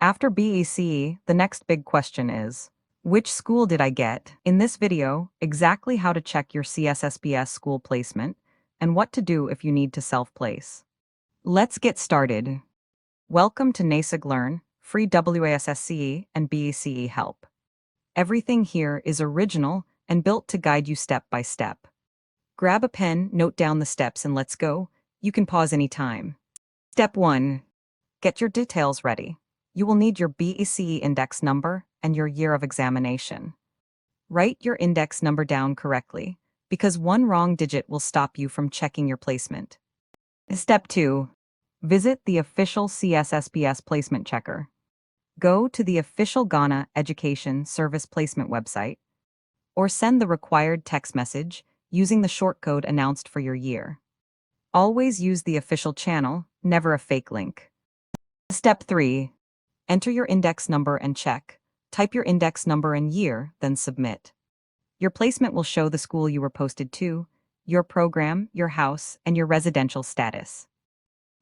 After BECE, the next big question is, which school did I get? In this video, exactly how to check your CSSPS school placement and what to do if you need to self-place. Let's get started. Welcome to Naseg Learn, free WASSCE and BECE help. Everything here is original and built to guide you step by step. Grab a pen, note down the steps, and let's go. You can pause anytime. Step 1. Get your details ready. You will need your BECE index number and your year of examination. Write your index number down correctly, because one wrong digit will stop you from checking your placement. Step 2. Visit the official CSSPS placement checker. Go to the official Ghana Education Service Placement website, or send the required text message using the shortcode announced for your year. Always use the official channel, never a fake link. Step 3. Enter your index number and check. Type your index number and year, then submit. Your placement will show the school you were posted to, your program, your house, and your residential status.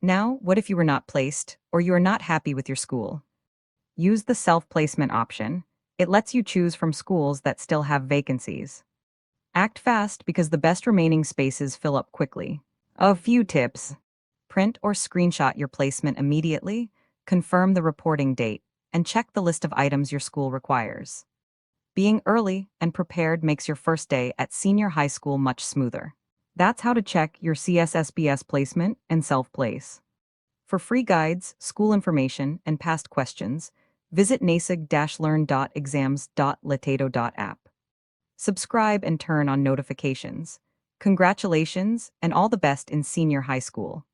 Now, what if you were not placed, or you are not happy with your school? Use the self-placement option. It lets you choose from schools that still have vacancies. Act fast because the best remaining spaces fill up quickly. A few tips. Print or screenshot your placement immediately, confirm the reporting date, and check the list of items your school requires. Being early and prepared makes your first day at senior high school much smoother. That's how to check your CSSPS placement and self-place. For free guides, school information, and past questions, visit naseg-learn.exams.letato.app. Subscribe and turn on notifications. Congratulations and all the best in senior high school.